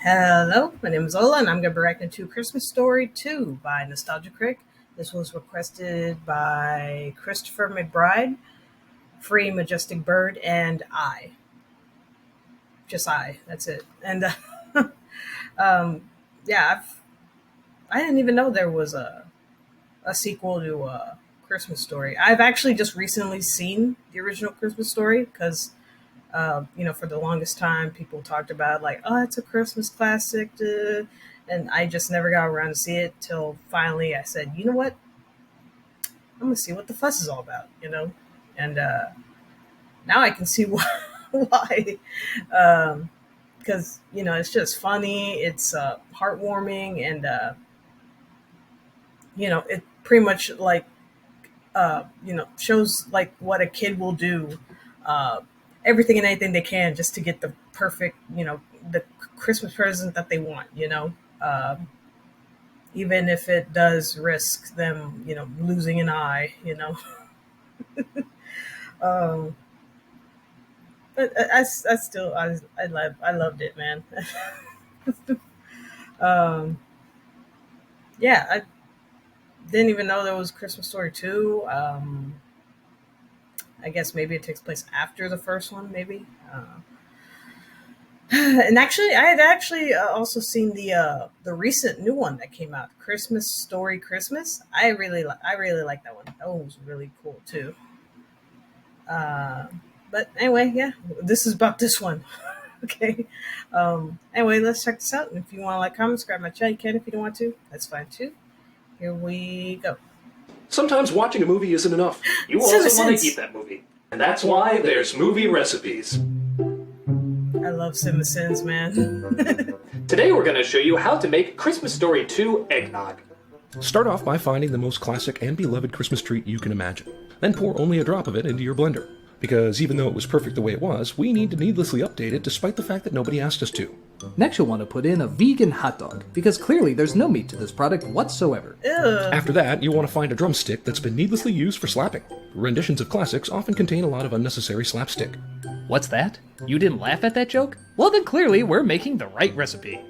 Hello, my name is Ola, and I'm going to be reacting to Christmas Story 2 by Nostalgia Critic. This was requested by Christopher McBride, Free Majestic Bird, and I. Just I. That's it. And um, yeah, I didn't even know there was a sequel to Christmas Story. I've actually just recently seen the original Christmas Story because for the longest time, people talked about like, oh, it's a Christmas classic, and I just never got around to see it till finally I said, you know what, I'm gonna see what the fuss is all about, and now I can see why, why, because it's just funny, it's heartwarming, and it pretty much like shows like what a kid will do, uh, everything and anything they can just to get the perfect, the Christmas present that they want, even if it does risk them, losing an eye, Um, but I still, I loved it, man. um, yeah, I didn't even know there was Christmas Story 2. I guess maybe it takes place after the first one, maybe. And actually, I had actually also seen the recent new one that came out, Christmas Story Christmas. I really like that one. That one was really cool too. Uh, but anyway, yeah, this is about this one. Okay. Anyway, let's check this out. And if you want to like, comment, subscribe my channel, you can. If you don't want to, that's fine too. Here we go. Sometimes watching a movie isn't enough. You also want to eat that movie. And that's why there's movie recipes. I love Simpsons, man. Today we're going to show you how to make Christmas Story 2 eggnog. Start off by finding the most classic and beloved Christmas treat you can imagine. Then pour only a drop of it into your blender. Because even though it was perfect the way it was, we need to needlessly update it despite the fact that nobody asked us to. Next you'll want to put in a vegan hot dog, because clearly there's no meat to this product whatsoever. Ugh. After that, you'll want to find a drumstick that's been needlessly used for slapping. Renditions of classics often contain a lot of unnecessary slapstick. What's that? You didn't laugh at that joke? Well then clearly we're making the right recipe.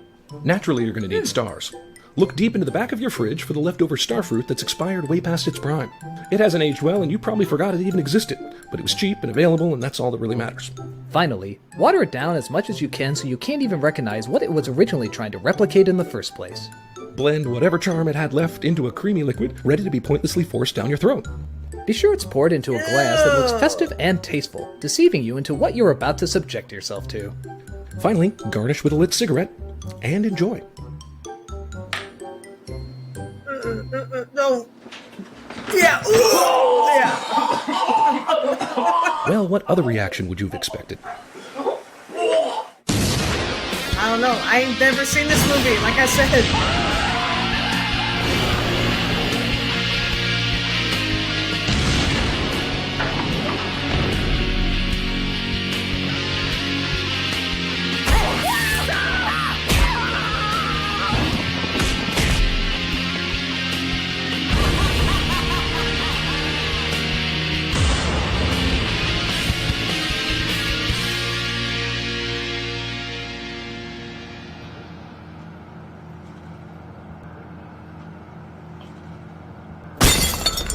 Naturally, you're going to need stars. Look deep into the back of your fridge for the leftover star fruit that's expired way past its prime. It hasn't aged well and you probably forgot it even existed, but it was cheap and available and that's all that really matters. Finally, water it down as much as you can so you can't even recognize what it was originally trying to replicate in the first place. Blend whatever charm it had left into a creamy liquid, ready to be pointlessly forced down your throat. Be sure it's poured into a glass that looks festive and tasteful, deceiving you into what you're about to subject yourself to. Finally, garnish with a lit cigarette, and enjoy. No. Yeah. Ooh. Yeah. Well, what other reaction would you have expected? I don't know. I ain't never seen this movie, like I said.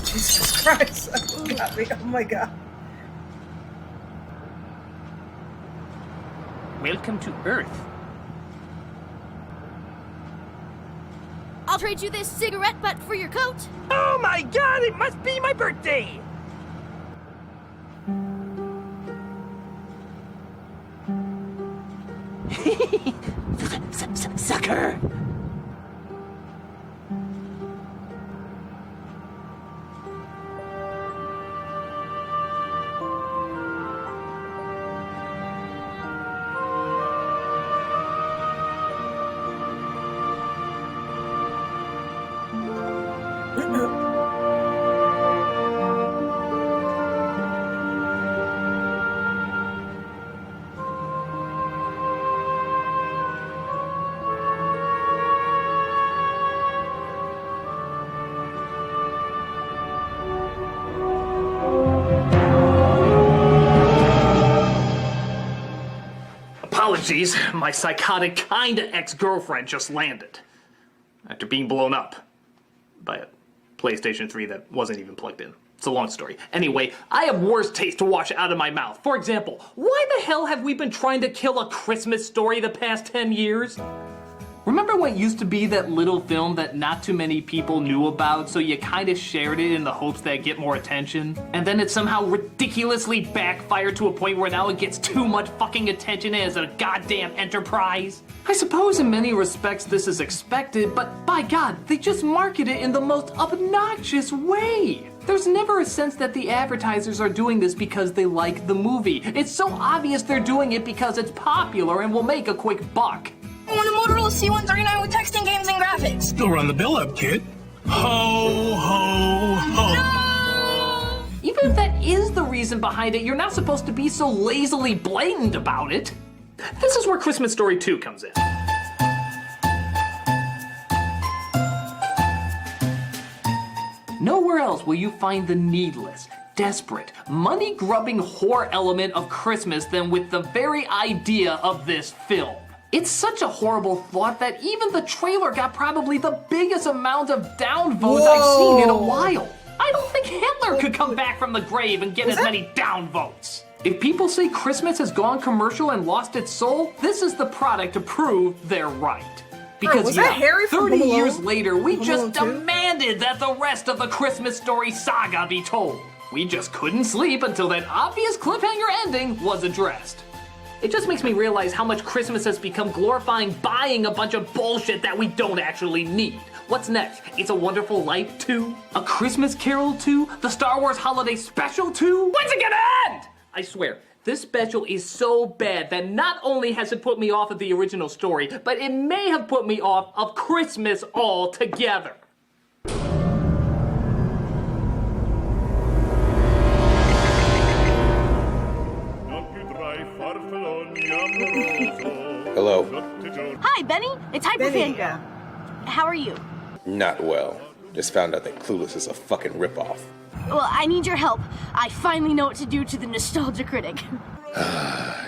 Jesus Christ. Oh, got me. Oh my God. Welcome to Earth. I'll trade you this cigarette butt for your coat. Oh my God, it must be my birthday! Sucker! Geez, my psychotic kinda ex-girlfriend just landed. After being blown up by a PlayStation 3 that wasn't even plugged in. It's a long story. Anyway, I have worse taste to wash out of my mouth. For example, why the hell have we been trying to kill A Christmas Story the past 10 years? Remember what used to be that little film that not too many people knew about, so you kind of shared it in the hopes that it'd get more attention? And then it somehow ridiculously backfired to a point where now it gets too much fucking attention as a goddamn enterprise? I suppose in many respects this is expected, but by God, they just market it in the most obnoxious way. There's never a sense that the advertisers are doing this because they like the movie. It's so obvious they're doing it because it's popular and will make a quick buck. I want a Motorola C139 with texting, games, and graphics. Still run the bill up, kid. Ho, ho, ho. No! Even if that is the reason behind it, you're not supposed to be so lazily blatant about it. This is where Christmas Story 2 comes in. Nowhere else will you find the needless, desperate, money-grubbing whore element of Christmas than with the very idea of this film. It's such a horrible thought that even the trailer got probably the biggest amount of downvotes I've seen in a while. I don't think Hitler could come back from the grave and get as many downvotes. If people say Christmas has gone commercial and lost its soul, this is the product to prove they're right. Because 30 years later, we just demanded that the rest of the Christmas Story saga be told. We just couldn't sleep until that obvious cliffhanger ending was addressed. It just makes me realize how much Christmas has become glorifying buying a bunch of bullshit that we don't actually need. What's next? It's a Wonderful Life 2? A Christmas Carol 2? The Star Wars Holiday Special 2? When's it gonna end? I swear, this special is so bad that not only has it put me off of the original story, but it may have put me off of Christmas altogether. Hello. Hi, Benny. It's Hyperfan. How are you? Not well. Just found out that Clueless is a fucking ripoff. Well, I need your help. I finally know what to do to the Nostalgia Critic.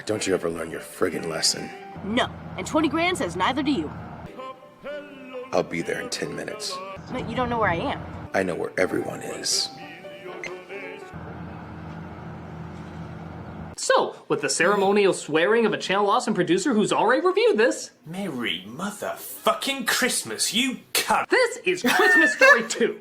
Don't you ever learn your friggin' lesson? No, and 20 grand says neither do you. I'll be there in 10 minutes. But you don't know where I am. I know where everyone is. So, with the ceremonial swearing of a ChannelAwesome producer who's already reviewed this... Merry motherfucking Christmas, you cunt! This is Christmas Story 2.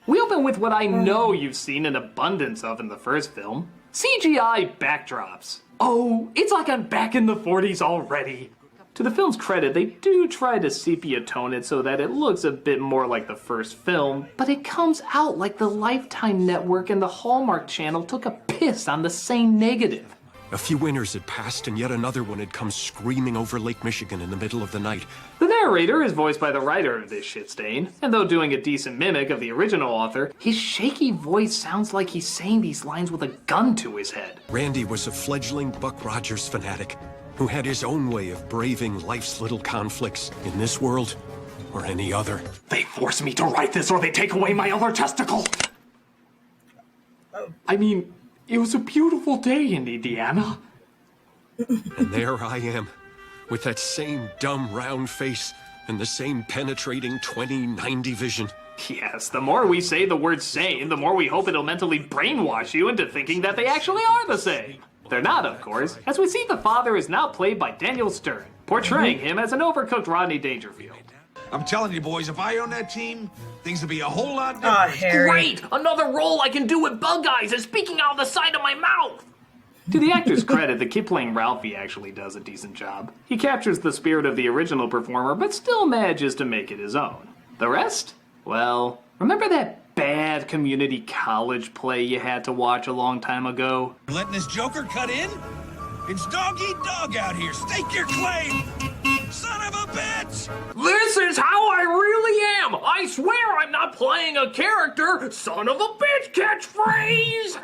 We open with what I know you've seen an abundance of in the first film. CGI backdrops. Oh, it's like I'm back in the 40s already. To the film's credit, they do try to sepia tone it so that it looks a bit more like the first film, but it comes out like the Lifetime Network and the Hallmark Channel took a piss on the same negative. A few winters had passed and yet another one had come screaming over Lake Michigan in the middle of the night. The narrator is voiced by the writer of this shit stain, and though doing a decent mimic of the original author, his shaky voice sounds like he's saying these lines with a gun to his head. Randy was a fledgling Buck Rogers fanatic who had his own way of braving life's little conflicts in this world or any other. They force me to write this or they take away my other testicle. I mean, it was a beautiful day in Indiana. And there I am, with that same dumb round face and the same penetrating 20/90 vision. Yes, the more we say the word same, the more we hope it'll mentally brainwash you into thinking that they actually are the same. They're not, of course, as we see the father is now played by Daniel Stern, portraying him as an overcooked Rodney Dangerfield. I'm telling you, boys, if I own that team, things would be a whole lot different. Great! Another role I can do with Bug Eyes is speaking out the side of my mouth! To the actor's credit, the kid playing Ralphie actually does a decent job. He captures the spirit of the original performer, but still manages to make it his own. The rest? Well, remember that bad community college play you had to watch a long time ago? Letting this Joker cut in? It's dog eat dog out here. Stake your claim, son of a bitch! This is how I really am! I swear I'm not playing a character! Son of a bitch catchphrase!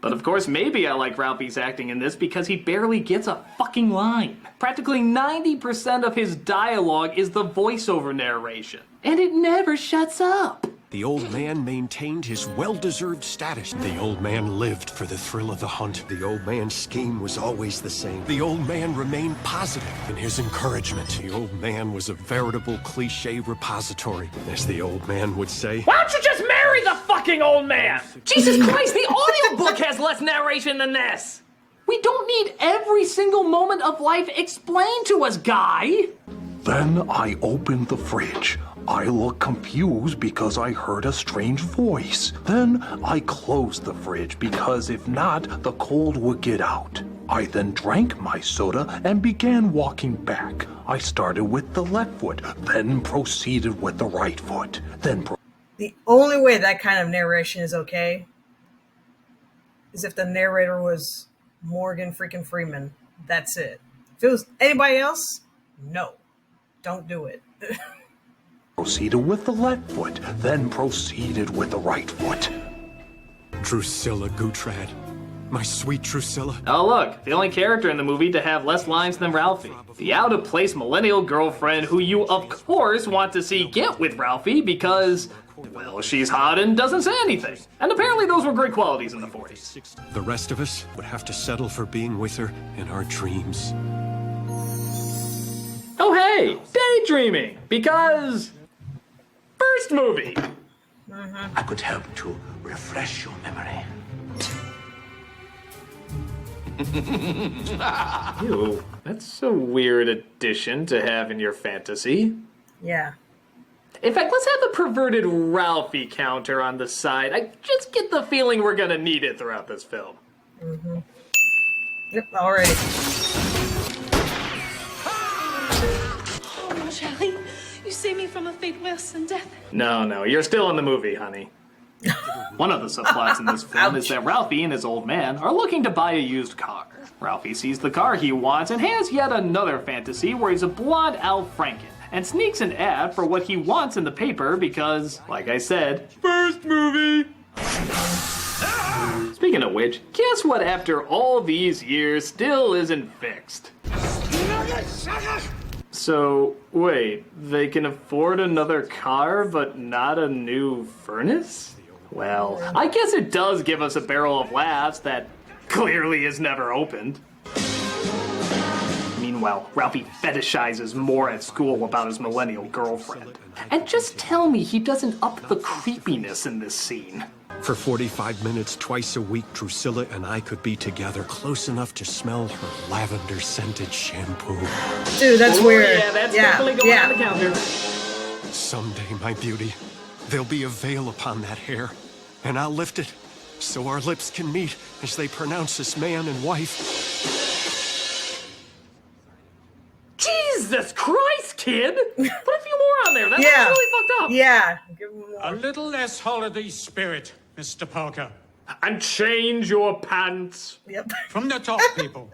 But of course, maybe I like Ralphie's acting in this because he barely gets a fucking line. Practically 90% of his dialogue is the voiceover narration. And it never shuts up. The old man maintained his well-deserved status. The old man lived for the thrill of the hunt. The old man's scheme was always the same. The old man remained positive in his encouragement. The old man was a veritable cliché repository, as the old man would say. Why don't you just marry the fucking old man? Jesus Christ, the audiobook has less narration than this! We don't need every single moment of life explained to us, Guy! Then I opened the fridge. I looked confused because I heard a strange voice. Then I closed the fridge because if not, the cold would get out. I then drank my soda and began walking back. I started with the left foot, then proceeded with the right foot. The only way that kind of narration is okay is if the narrator was Morgan freaking Freeman. That's it. If it was anybody else, no. Don't do it. Proceeded with the left foot, then proceeded with the right foot. Drusilla Goutrad. My sweet Drusilla. Oh look, the only character in the movie to have less lines than Ralphie. The out-of-place millennial girlfriend who you of course want to see get with Ralphie because, well, she's hot and doesn't say anything. And apparently those were great qualities in the 40s. The rest of us would have to settle for being with her in our dreams. Oh hey, daydreaming, because... First movie! I could help to refresh your memory. Ew, that's a weird addition to have in your fantasy. Yeah. In fact, let's have the perverted Ralphie counter on the side. I just get the feeling we're gonna need it throughout this film. Yep, already. Oh, Charlie, you saved me from a fate worse than death. No, you're still in the movie, honey. One of the subplots in this film is that Ralphie and his old man are looking to buy a used car. Ralphie sees the car he wants and has yet another fantasy where he's a blonde Al Franken and sneaks an ad for what he wants in the paper because, like I said, first movie! Speaking of which, guess what after all these years still isn't fixed? So, wait, they can afford another car but not a new furnace? Well, I guess it does give us a barrel of laughs that clearly is never opened. Meanwhile, Ralphie fetishizes more at school about his millennial girlfriend. And just tell me he doesn't up the creepiness in this scene. For 45 minutes twice a week, Drusilla and I could be together close enough to smell her lavender-scented shampoo. Dude, that's weird. Yeah, that's definitely going on the counter. Someday, my beauty, there'll be a veil upon that hair, and I'll lift it so our lips can meet as they pronounce us man and wife. Jesus Christ, kid! Put a few more on there. That's really fucked up. Yeah. A little less holiday spirit, Mr. Parker. And change your pants. Yep. From the top, people.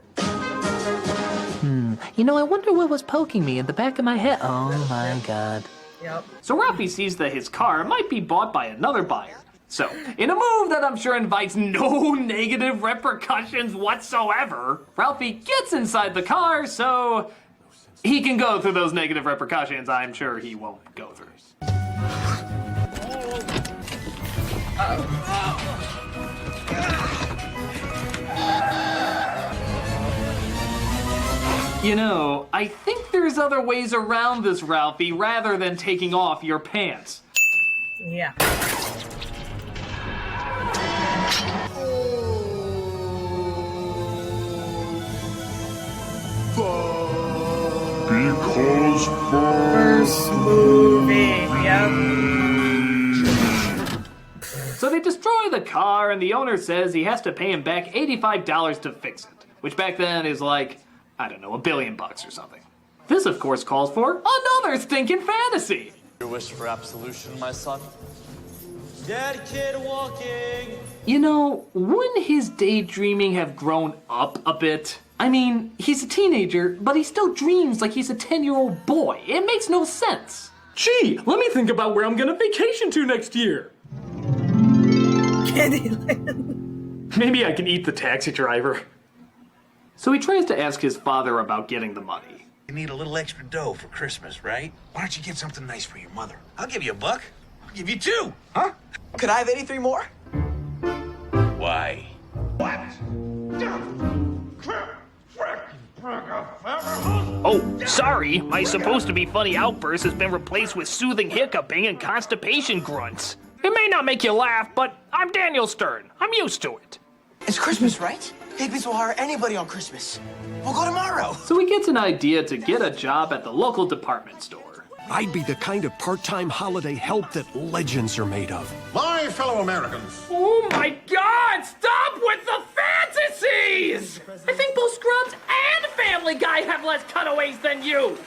You know, I wonder what was poking me in the back of my head. Oh my god. Yep. So Ralphie sees that his car might be bought by another buyer. So, in a move that I'm sure invites no negative repercussions whatsoever, Ralphie gets inside the car so he can go through those negative repercussions I'm sure he won't go through. You know, I think there's other ways around this, Ralphie, rather than taking off your pants. Yeah. Because first movie. Yep. So they destroy the car, and the owner says he has to pay him back $85 to fix it, which back then is like, I don't know, $1 billion or something. This, of course, calls for another stinking fantasy. Your wish for absolution, my son? Dead kid walking. You know, wouldn't his daydreaming have grown up a bit? I mean, he's a teenager, but he still dreams like he's a 10-year-old boy. It makes no sense. Gee, let me think about where I'm gonna vacation to next year. Candyland. Maybe I can eat the taxi driver. So he tries to ask his father about getting the money. You need a little extra dough for Christmas, right? Why don't you get something nice for your mother? I'll give you $1. give you 2. Huh? Could I have 83 more? Why? What? Oh, sorry. My supposed to be funny outburst has been replaced with soothing hiccuping and constipation grunts. It may not make you laugh, but I'm Daniel Stern. I'm used to it. It's Christmas, right? Higbee's will hire anybody on Christmas. We'll go tomorrow. So he gets an idea to get a job at the local department store. I'd be the kind of part-time holiday help that legends are made of. My fellow Americans. Oh my God! Stop with the fantasies! I think both Scrubs and Family Guy have less cutaways than you.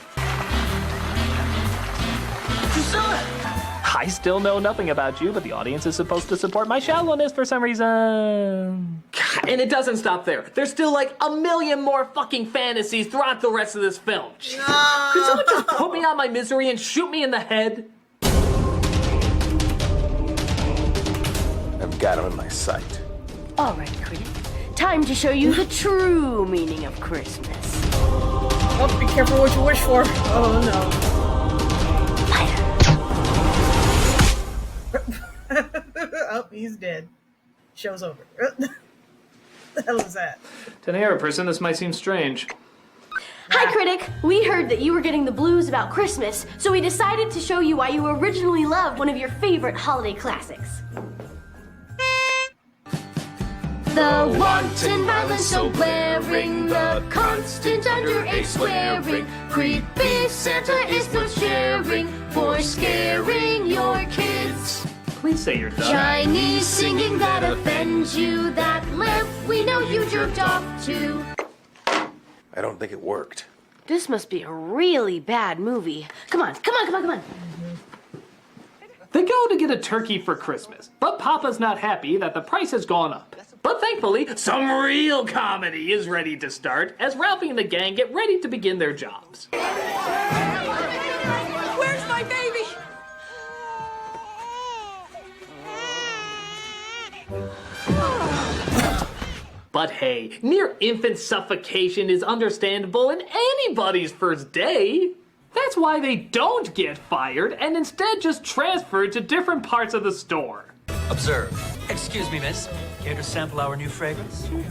I still know nothing about you, but the audience is supposed to support my shallowness for some reason. And it doesn't stop there. There's still like a million more fucking fantasies throughout the rest of this film. No. Could someone just put me on my misery and shoot me in the head? I've got him in my sight. All right, Critic. Time to show you the true meaning of Christmas. Oh, be careful what you wish for. Oh no. Oh, he's dead. Show's over. The hell is that? To an Arab person, this might seem strange. Hi, Critic. We heard that you were getting the blues about Christmas, so we decided to show you why you originally loved one of your favorite holiday classics. The wanton violence so glaring, the constant underage swearing, creepy Santa is no sharing for scaring your kids. Please say you're done. Chinese singing that offends you, that lamp we know you jerked off to. I don't think it worked. This must be a really bad movie. Come on, come on, come on, come on. They go to get a turkey for Christmas, but Papa's not happy that the price has gone up. But thankfully, some real comedy is ready to start as Ralphie and the gang get ready to begin their jobs. Where's my baby? But hey, near infant suffocation is understandable in anybody's first day. That's why they don't get fired and instead just transferred to different parts of the store. Observe. Excuse me, miss. Care to sample our new fragrance? You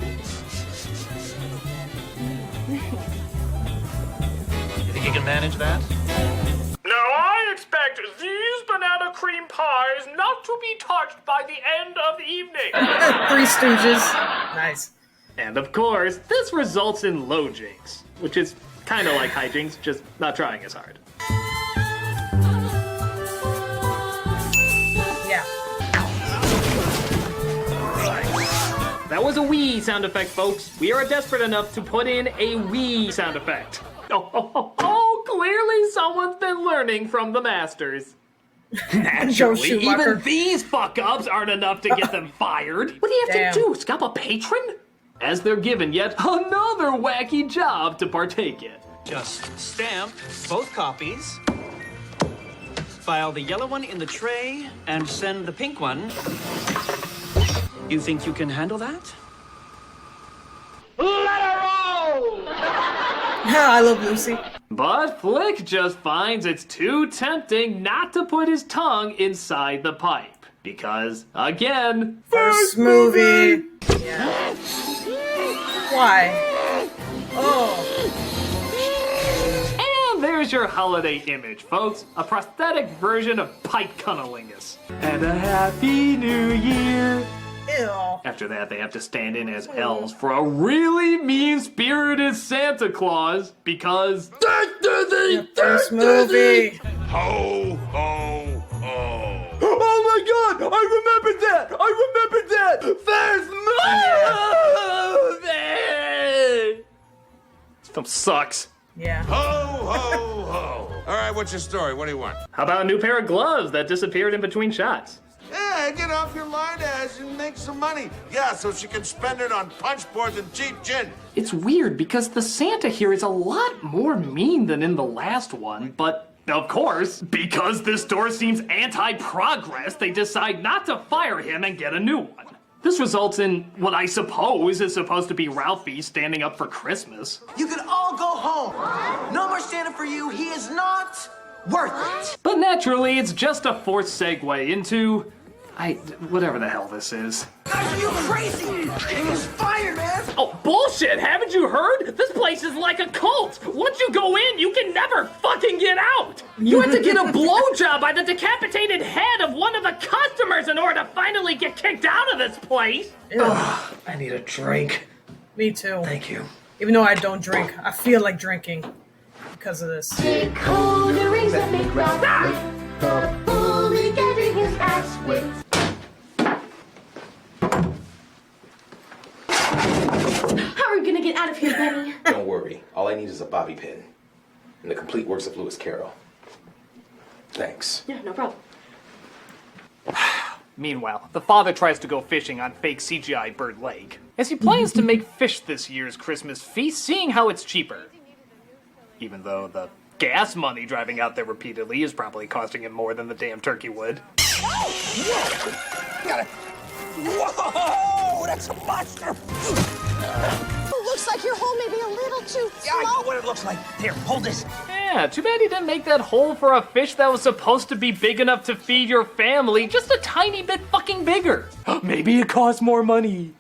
think you can manage that? Now I expect these banana cream pies not to be touched by the end of the evening. Three Stooges. Nice. And of course, this results in low jinks, which is kind of like hijinks, just not trying as hard. Yeah. That was a wee sound effect, folks. We are desperate enough to put in a wee sound effect. Oh, clearly someone's been learning from the masters. Naturally, even these fuck-ups aren't enough to get them fired. What do you have to do, scalp a patron? As they're given yet another wacky job to partake in. Just stamp both copies, file the yellow one in the tray, and send the pink one. You think you can handle that? Let her roll! I love Lucy. But Flick just finds it's too tempting not to put his tongue inside the pipe. Because, again, first movie. Yeah. Why? Oh. And there's your holiday image, folks. A prosthetic version of pipe cunnilingus. And a happy new year. Ew. After that, they have to stand in as elves for a really mean-spirited Santa Claus because the first movie. Ho, ho, ho. Oh my God! I remembered that! First movie! This film sucks. Yeah. Ho, ho, ho. All right, what's your story? What do you want? How about a new pair of gloves that disappeared in between shots? Yeah, get off your line ass and make some money. Yeah, so she can spend it on punch boards and cheap gin. It's weird because the Santa here is a lot more mean than in the last one, but of course, because this store seems anti-progress, they decide not to fire him and get a new one. This results in what I suppose is supposed to be Ralphie standing up for Christmas. You can all go home. No more standing for you. He is not Worth it. But naturally, it's just a forced segue into... whatever the hell this is. Are you crazy? He's fired, man. Oh, bullshit! Haven't you heard? This place is like a cult! Once you go in, you can never fucking get out! You have to get a blowjob by the decapitated head of one of the customers in order to finally get kicked out of this place! Ugh, I need a drink. me too. Thank you. Even though I don't drink, I feel like drinking because of this. Decoderings that make Ralph the bully getting his ass whipped. How are we gonna get out of here, Benny? Don't worry. All I need is a bobby pin. And the complete works of Lewis Carroll. Thanks. Yeah, no problem. Meanwhile, the father tries to go fishing on fake CGI Bird Lake, as he plans to make fish this year's Christmas feast, seeing how it's cheaper. Even though the gas money driving out there repeatedly is probably costing him more than the damn turkey would. Got it. Whoa! That's a monster! Looks like your hole may be a little too Yeah, I know what it looks like. Here, hold this. Yeah, too bad he didn't make that hole for a fish that was supposed to be big enough to feed your family just a tiny bit fucking bigger. Maybe it costs more money.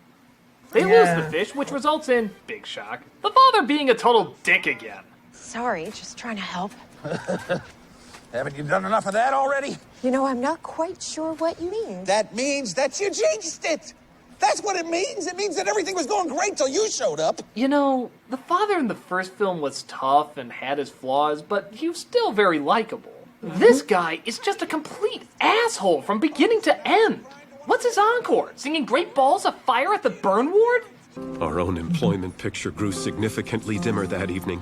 They lose the fish, which results in, big shock, the father being a total dick again. Sorry, just trying to help. Haven't you done enough of that already? You know, I'm not quite sure what you mean. That means that you jinxed it. That's what it means. It means that everything was going great till you showed up. You know, the father in the first film was tough and had his flaws, but he was still very likable. This guy is just a complete asshole from beginning to end. What's his encore? Singing Great Balls of Fire at the burn ward? Our own employment picture grew significantly dimmer that evening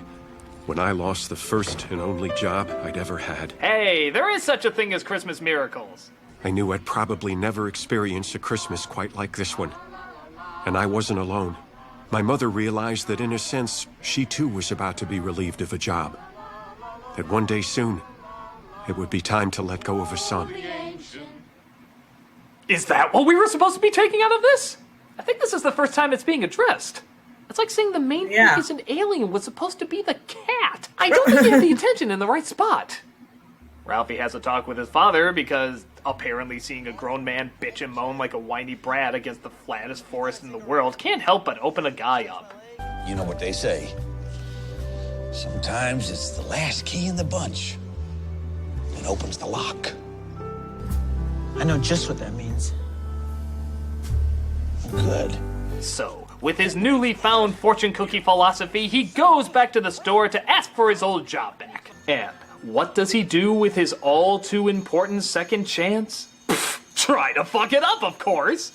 when I lost the first and only job I'd ever had. Hey, there is such a thing as Christmas miracles. I knew I'd probably never experience a Christmas quite like this one. And I wasn't alone. My mother realized that in a sense, she too was about to be relieved of a job. That one day soon, it would be time to let go of a son. Is that what we were supposed to be taking out of this? I think this is the first time it's being addressed. It's like saying the main thing is an alien was supposed to be the cat. I don't think you have the attention in the right spot. Ralphie has a talk with his father because apparently seeing a grown man bitch and moan like a whiny brat against the flattest forest in the world can't help but open a guy up. You know what they say. Sometimes it's the last key in the bunch that opens the lock. I know just what that means. Good. So, with his newly found fortune cookie philosophy, he goes back to the store to ask for his old job back. And what does he do with his all too important second chance? Pfft, try to fuck it up, of course.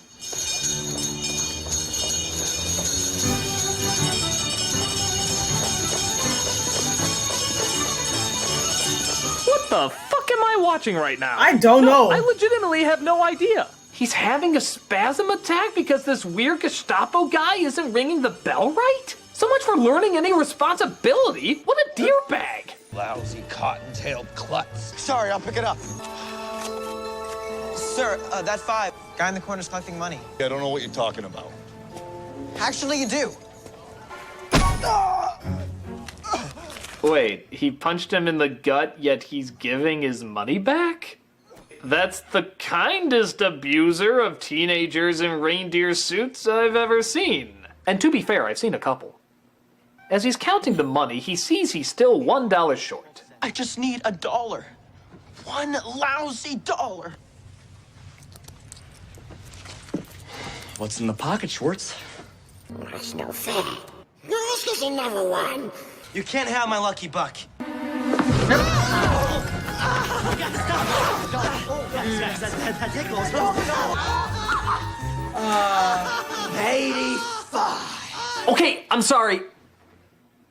What the fuck am I watching right now? I don't know. I legitimately have no idea. He's having a spasm attack because this weird Gestapo guy isn't ringing the bell right? So much for learning any responsibility. What a dearbag. Lousy cotton-tailed klutz. Sorry, I'll pick it up. Sir, that 5. Guy in the corner's collecting money. I don't know what you're talking about. Actually, you do. Wait, he punched him in the gut, yet he's giving his money back? That's the kindest abuser of teenagers in reindeer suits I've ever seen. And to be fair, I've seen a couple. As he's counting the money, he sees he's still $1 short. I just need $1. One lousy dollar. What's in the pocket, Schwartz? That's no fair. Yours is another one. You can't have my lucky buck. Okay, I'm sorry.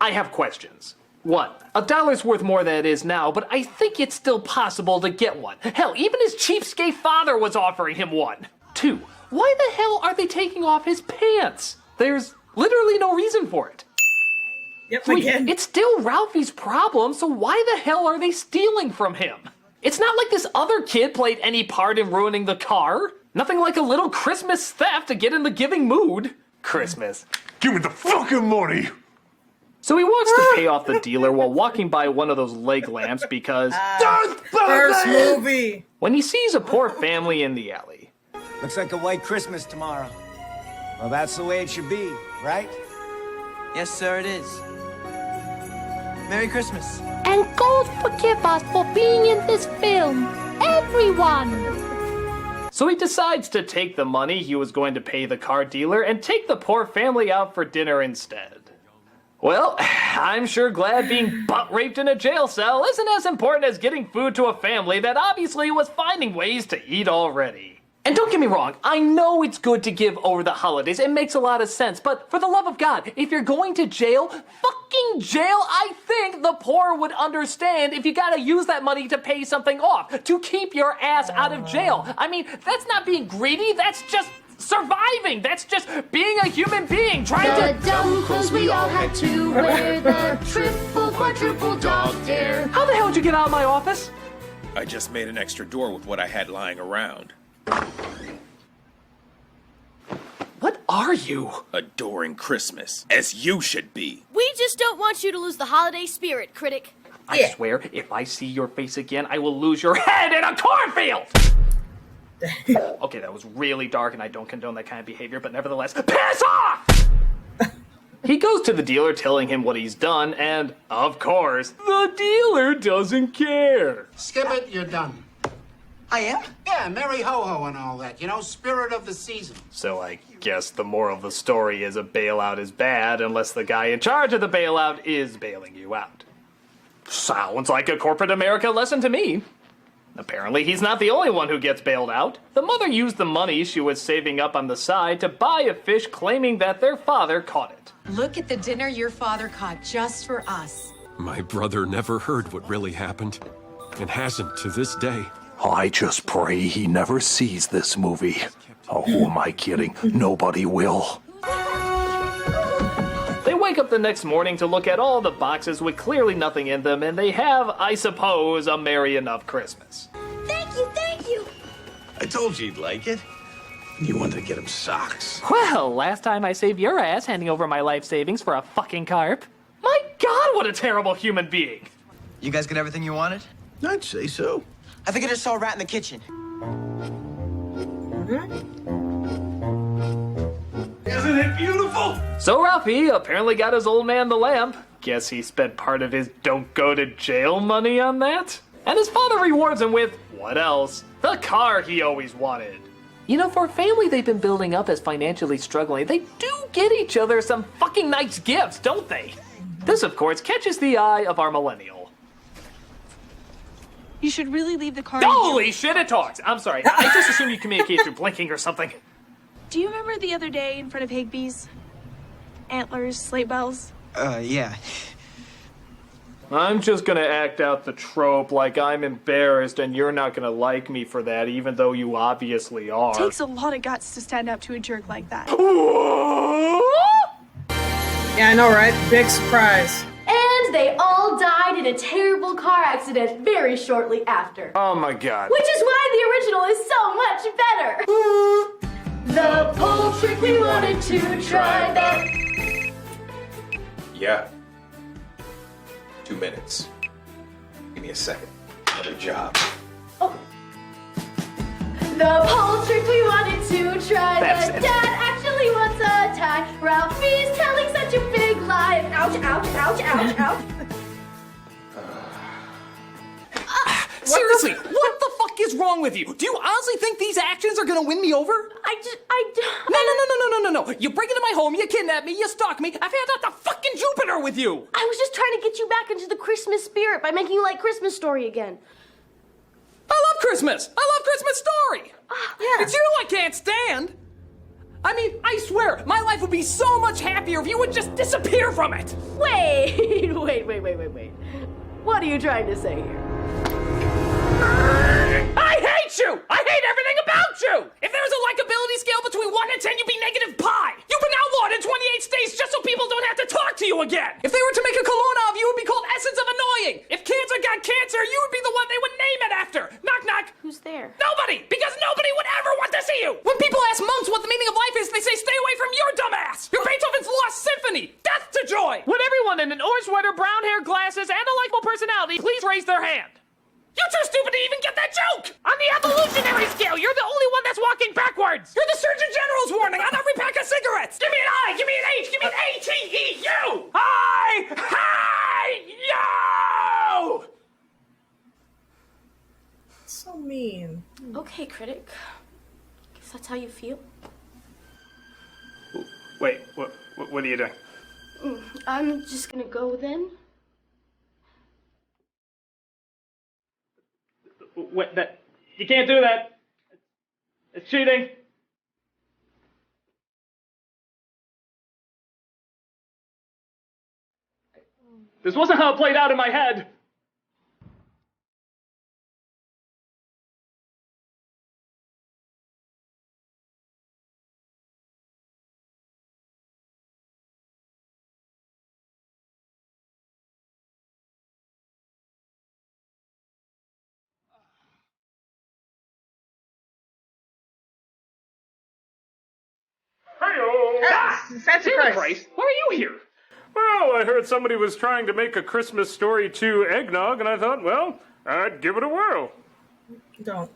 I have questions. 1, $1's worth more than it is now, but I think it's still possible to get one. Hell, even his cheapskate father was offering him one. 2, why the hell are they taking off his pants? There's literally no reason for it. Yep, 3, again. it's still Ralphie's problem, so why the hell are they stealing from him? It's not like this other kid played any part in ruining the car. Nothing like a little Christmas theft to get in the giving mood. Christmas. Give me the fucking money! So he walks to pay off the dealer while walking by one of those leg lamps because... First movie! When he sees a poor family in the alley. Looks like a white Christmas tomorrow. Well, that's the way it should be, right? Yes, sir, it is. Merry Christmas. And God forgive us for being in this film. Everyone! So he decides to take the money he was going to pay the car dealer and take the poor family out for dinner instead. Well, I'm sure glad being butt-raped in a jail cell isn't as important as getting food to a family that obviously was finding ways to eat already. And don't get me wrong, I know it's good to give over the holidays, it makes a lot of sense, but for the love of God, if you're going to jail, fucking jail, I think the poor would understand if you gotta use that money to pay something off, to keep your ass out of jail. I mean, that's not being greedy, that's just surviving! That's just being a human being, trying to— The dumb clothes we all had to wear, the triple, quadruple dog dare. How the hell did you get out of my office? I just made an extra door with what I had lying around. What are you? Adoring Christmas, as you should be. We just don't want you to lose the holiday spirit, Critic. I swear, if I see your face again, I will lose your head in a cornfield! Okay, that was really dark and I don't condone that kind of behavior, but nevertheless, piss off! He goes to the dealer telling him what he's done, and, of course, the dealer doesn't care. Skip it, you're done. I am? Yeah, Merry Ho-Ho and all that. You know, spirit of the season. So I guess the moral of the story is a bailout is bad unless the guy in charge of the bailout is bailing you out. Sounds like a corporate America lesson to me. Apparently, he's not the only one who gets bailed out. The mother used the money she was saving up on the side to buy a fish, claiming that their father caught it. Look at the dinner your father caught just for us. My brother never heard what really happened, and hasn't to this day. I just pray he never sees this movie. Oh, who am I kidding? Nobody will. They wake up the next morning to look at all the boxes with clearly nothing in them, and they have, I suppose, a merry enough Christmas. Thank you, thank you. I told you you'd like it. You wanted to get him socks. Well, last time I saved your ass handing over my life savings for a fucking carp. My God, what a terrible human being. You guys get everything you wanted? I'd say so. I think I just saw a rat in the kitchen. Isn't it beautiful? So Ralphie apparently got his old man the lamp. Guess he spent part of his don't go to jail money on that? And his father rewards him with, what else? The car he always wanted. You know, for a family they've been building up as financially struggling, they do get each other some fucking nice gifts, don't they? This, of course, catches the eye of our millennial. You should really leave the car. Holy shit, it talks! I'm sorry, I just assumed you communicate through blinking or something. Do you remember the other day in front of Higbee's? Antlers, sleigh bells? Yeah. I'm just gonna act out the trope like I'm embarrassed and you're not gonna like me for that, even though you obviously are. It takes a lot of guts to stand up to a jerk like that. Yeah, I know, right? Big surprise. And they all died in a terrible car accident very shortly after. Oh my God. Which is why the original is so much better. The pole trick we wanted to try that. Yeah. 2 minutes. Give me a second. Another job. The pole trick we wanted to try That's that it. Dad actually wants a tie. Ralphie's telling such a big lie. And ouch, ouch, ouch, ouch, ouch. Seriously, what the fuck is wrong with you? Do you honestly think these actions are gonna win me over? No. You break into my home, you kidnap me, you stalk me. I've had out the fucking Jupiter with you. I was just trying to get you back into the Christmas spirit by making you like Christmas Story again. I love Christmas. I love Christmas Story. It's you I can't stand. I mean, I swear, my life would be so much happier if you would just disappear from it. Wait. What are you trying to say here? I hate hate you! I hate everything about you! If there was a likability scale between 1 and 10, you'd be negative pi! You've been outlawed in 28 states just so people don't have to talk to you again! If they were to make a cologne of you, it would be called Essence of Annoying! If cancer got cancer, you would be the one they would name it after! Knock knock! Who's there? Nobody! Because nobody would ever want to see you! When people ask monks what the meaning of life is, they say stay away from your dumbass! You're Beethoven's Lost Symphony! Death to joy! Would everyone in an orange sweater, brown hair, glasses, and a likable personality please raise their hand? You're too stupid to even get that joke! On the evolutionary scale, you're the only one that's walking backwards! You're the Surgeon General's warning on every pack of cigarettes! Give me an I! Give me an H! Give me an A-T-E-U! I-H-U! So mean. Okay, Critic. Guess that's how you feel. Wait, what are you doing? I'm just gonna go then. Wait, that you can't do that. It's cheating. This wasn't how it played out in my head. Santa Christ! Why are you here? Well, I heard somebody was trying to make a Christmas Story 2 eggnog, and I thought, well, I'd give it a whirl. Don't.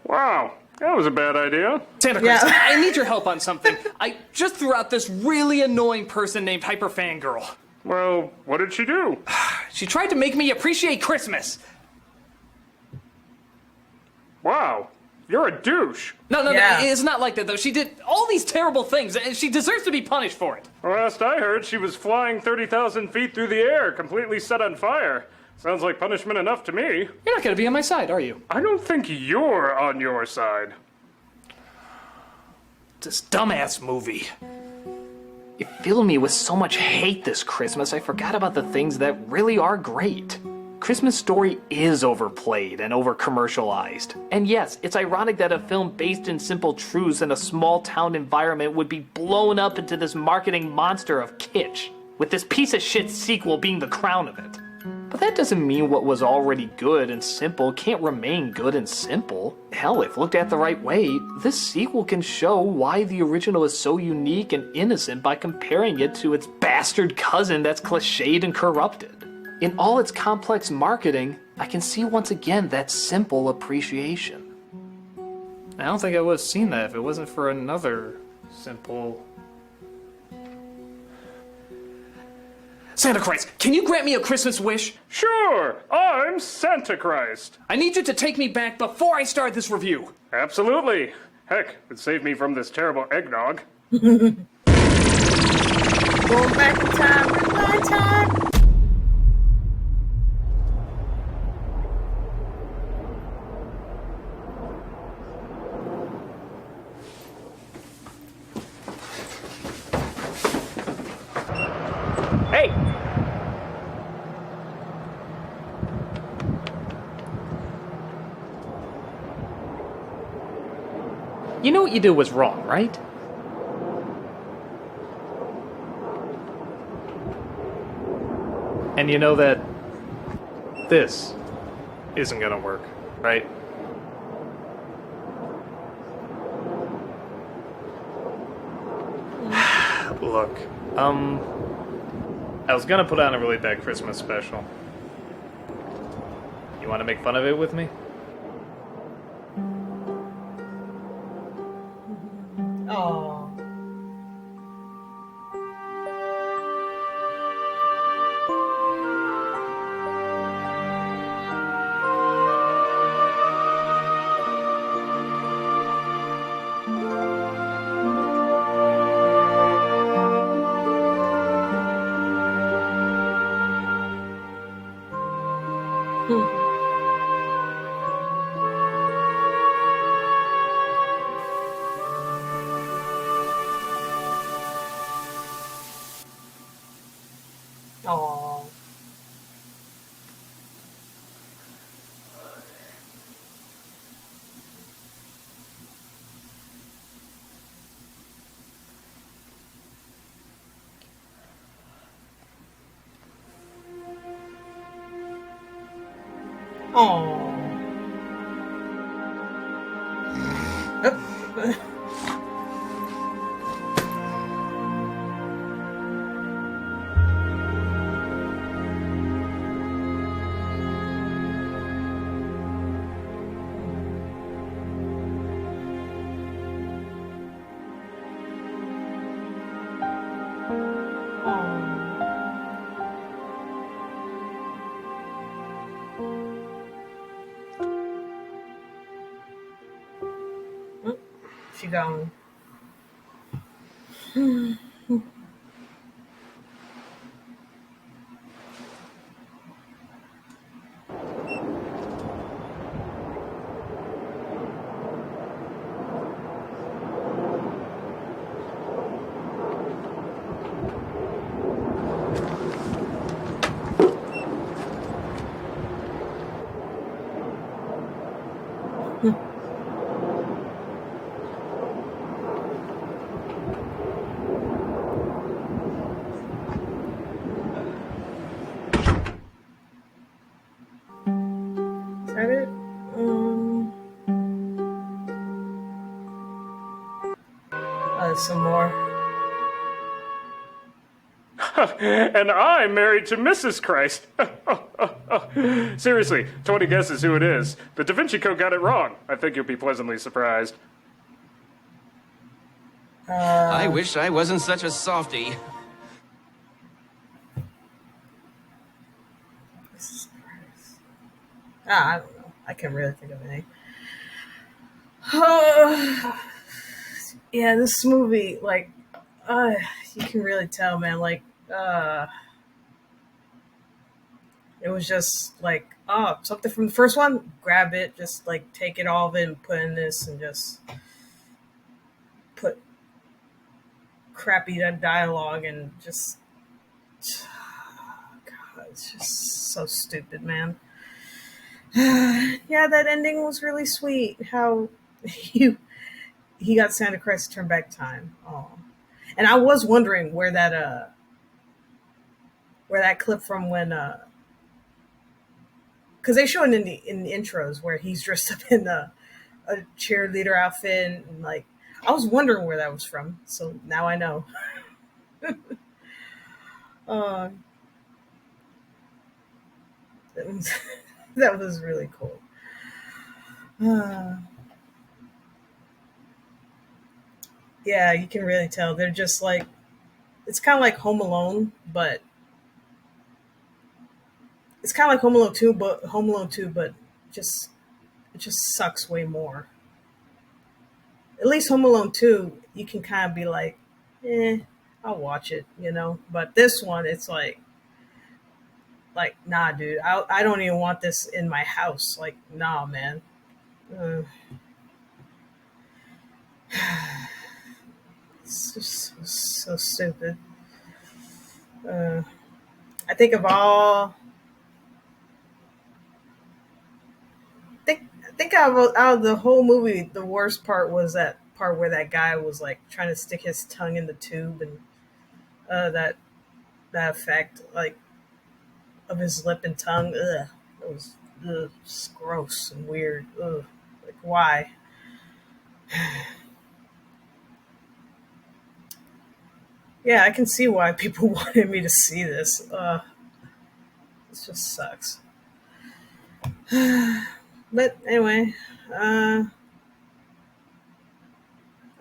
Wow, that was a bad idea. Santa Claus, I need your help on something. I just threw out this really annoying person named Hyper Fangirl. Well, what did she do? She tried to make me appreciate Christmas. Wow. You're a douche. No, it's not like that, though. She did all these terrible things, and she deserves to be punished for it. Last I heard, she was flying 30,000 feet through the air, completely set on fire. Sounds like punishment enough to me. You're not going to be on my side, are you? I don't think you're on your side. This dumbass movie. It filled me with so much hate this Christmas, I forgot about the things that really are great. Christmas Story is overplayed and over-commercialized. And yes, it's ironic that a film based in simple truths in a small-town environment would be blown up into this marketing monster of kitsch, with this piece of shit sequel being the crown of it. But that doesn't mean what was already good and simple can't remain good and simple. Hell, if looked at the right way, this sequel can show why the original is so unique and innocent by comparing it to its bastard cousin that's cliched and corrupted. In all its complex marketing, I can see once again that simple appreciation. I don't think I would have seen that if it wasn't for another simple... Santa Christ, can you grant me a Christmas wish? Sure, I'm Santa Christ. I need you to take me back before I start this review. Absolutely. Heck, it'd save me from this terrible eggnog. Going back in time, rewind time. Hey! You know what you did was wrong, right? And you know that this isn't gonna work, right? Look, I was gonna put on a really bad Christmas special. You wanna make fun of it with me? Oh. Oh. She gone. Is that it? Some more. And I'm married to Mrs. Christ. Seriously, 20 guesses who it is. The Da Vinci Code got it wrong. I think you'll be pleasantly surprised. I wish I wasn't such a softie. I don't know. I can't really think of anything. Yeah, this movie, like, you can really tell, man. Like, it was just like, oh, something from the first one, grab it, just like take it all of it and put in this, and just put crappy dialogue and just, God, it's just so stupid, man. Yeah, that ending was really sweet. How he got Santa Christ to turn back time. Oh, and I was wondering where that clip from when because they show it in the intros where he's dressed up in a cheerleader outfit, and like I was wondering where that was from. So now I know. uh, that was really cool. Yeah, you can really tell they're just like, it's kind of like Home Alone, but it's kind of like Home Alone 2, but just it just sucks way more. At least Home Alone 2, you can kind of be like, I'll watch it, you know. But this one, it's like, nah, dude, I don't even want this in my house. Like, nah, man. Uh, it's just so stupid. I think of all. I think out of the whole movie, the worst part was that part where that guy was like trying to stick his tongue in the tube, and that effect like of his lip and tongue. Ugh, it was just gross and weird. Ugh, like why? Yeah, I can see why people wanted me to see this. This just sucks. But anyway,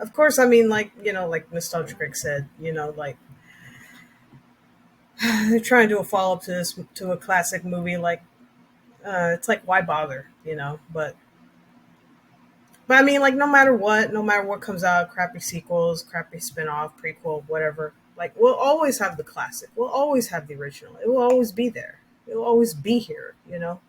of course, I mean, like, you know, like Nostalgia Crick said, you know, like they're trying to do a follow up to this, to a classic movie. Like, it's like, why bother, you know? But I mean, like, no matter what comes out, crappy sequels, crappy spin-off, prequel, whatever, like, we'll always have the classic. We'll always have the original. It will always be there. It will always be here, you know?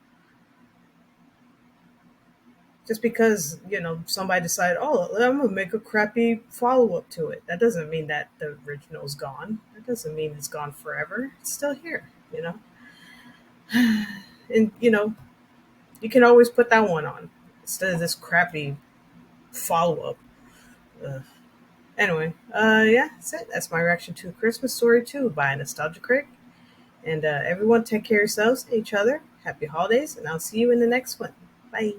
Just because, you know, somebody decided, oh, I'm going to make a crappy follow-up to it. That doesn't mean that the original's gone. That doesn't mean it's gone forever. It's still here, you know? And, you know, you can always put that one on instead of this crappy follow-up. Anyway, yeah, that's it. That's my reaction to A Christmas Story 2 by Nostalgia Crick. And everyone take care of yourselves, each other, happy holidays, and I'll see you in the next one. Bye.